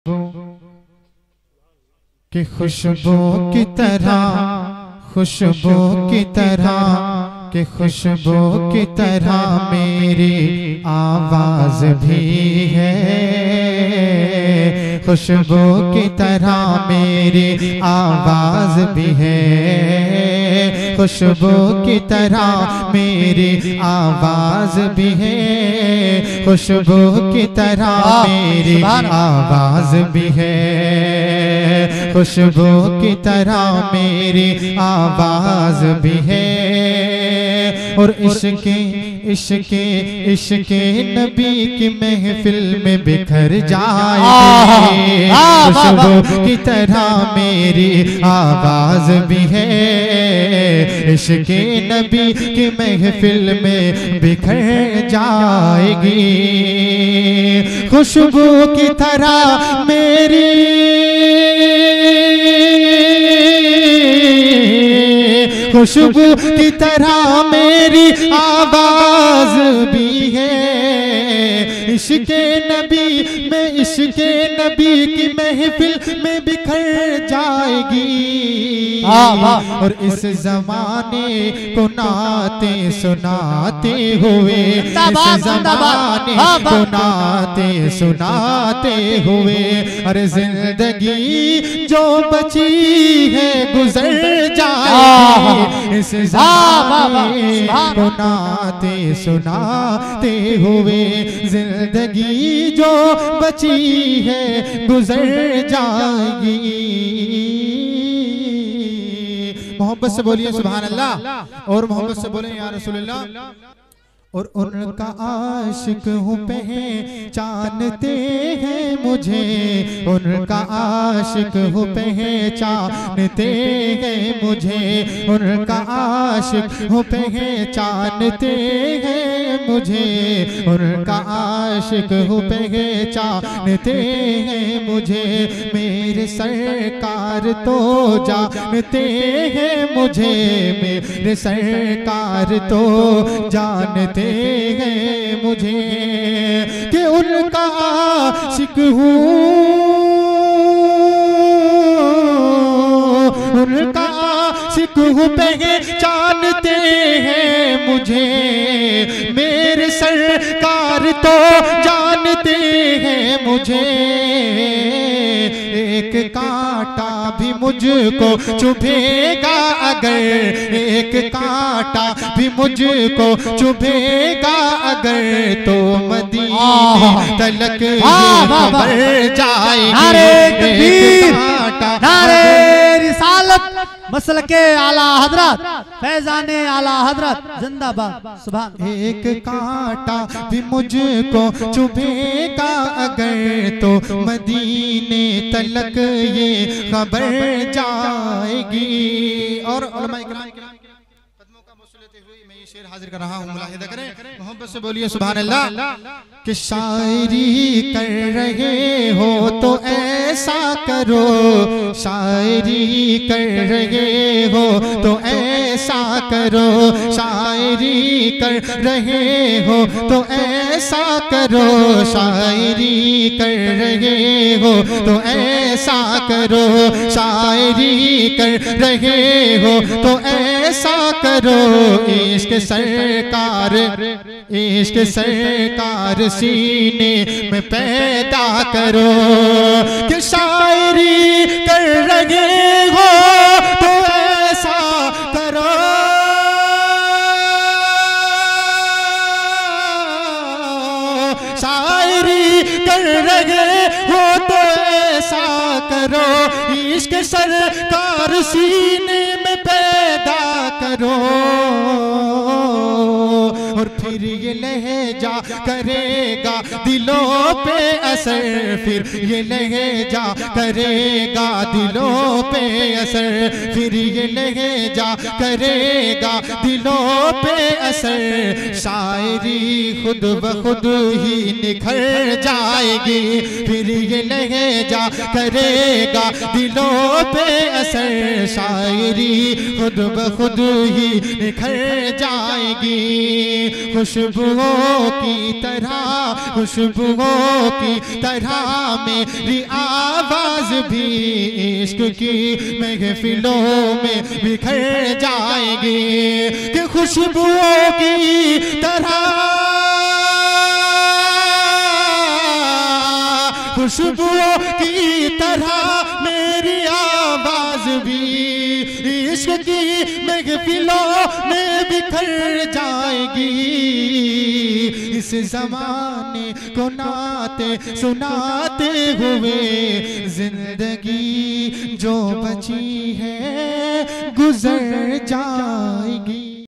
कि खुशबू की तरह, खुशबू की तरह, कि खुशबू की तरह मेरी आवाज भी है, खुशबू की तरह मेरी आवाज भी है, खुशबू की तरह मेरी आवाज भी है, खुशबू की तरह मेरी आवाज भी है, खुशबू की तरह मेरी आवाज भी है। और इश्क़े इश्क़े इश्क़े नबी की महफिल में बिखर जाएगी, खुशबू की तरह मेरी आवाज भी है, इश्क़े नबी की महफिल में बिखर जाएगी, खुशबू की तरह मेरी, खुशबू की तरह मेरी आवाज भी है, इश्क़े नबी में इश्क़े नबी की महफिल में बिखर जाएगी। और इस जमाने को नाते सुनाते हुए, इस जमाने को नाते सुनाते हुए, अरे जिंदगी जो बची है गुजर जाएगी, इस जमाने को नाते सुनाते हुए, जिंदगी जो बची है गुजर जाएगी। मोहब्बत से बोलिए सुभान अल्लाह, और मोहब्बत से बोले या रसूलल्लाह। और उनका आशिक हूँ पहचानते हैं मुझे, उनका आशिक हूँ पहचानते हैं मुझे, उनका आशिक हूँ पहचानते हैं मुझे, उनका आशिक हूँ पहचानते हैं मुझे, मेरे सरकार तो जानते हैं मुझे, मेरे सरकार तो जानते हैं मुझे, कि उनका आशिक हूँ, उनका आशिक हूँ पहचानते हैं मुझे, मेरे सरकार तो जानते हैं मुझे, एक कांटा भी मुझको चुभेगा अगर, एक कांटा भी मुझको चुभेगा अगर, तो मदीने तलक बढ़ जाएगी, एक कांटा, नारे रिसालत मसलके आला हजरत फैजाने आला हजरत जिंदाबाद सुभान। एक कांटा भी मुझको चुभेगा अगर, तो मदीने तलक ये खबर जाएगी। और उलमा इकराम कदमों का मुँह लेते हुए मैं ये शेर हाजिर कर रहा हूँ, मुलाहिदा करें, मोहब्बत से बोलिए सुभान अल्लाह। कि शायरी कर रहे हो तो ऐसा करो, शायरी कर रहे हो तो ऐसा करो, शायरी कर रहे हो तो ऐसा करो, शायरी कर रहे हो तो ऐसा करो, शायरी कर रहे हो तो ऐसा करो, इश्क सरकार, इश्क सरकार सीने में पैदा करो, कि शायरी कर रहे हो तो ऐसा करो, शायरी कर रहे हो तो ऐसा करो, इश्क सरकार सीने में पैदा करो, और फिर ये लहजा करेगा दिलों पे असर, फिर ये लहजा करेगा दिलों पे असर, फिर ये लहजा करेगा दिलों पे असर, शायरी खुद ब खुद ही निखर जाएगी, फिर ये लहजा करेगा दिलों पे असर, शायरी खुद ब खुद ही निखर जाएगी। खुशबुओं की तरह, खुशबुओं की तरह मेरी आवाज भी इश्क की महफिलों में बिखर जाएगी कि खुशबुओं की तरह, खुशबुओं की तरह मेरी आवाज भी इश्क की महफिलों में बिखर जाएगी। इस ज़माने को नाते सुनाते हुए जिंदगी जो बची है गुजर जाएगी।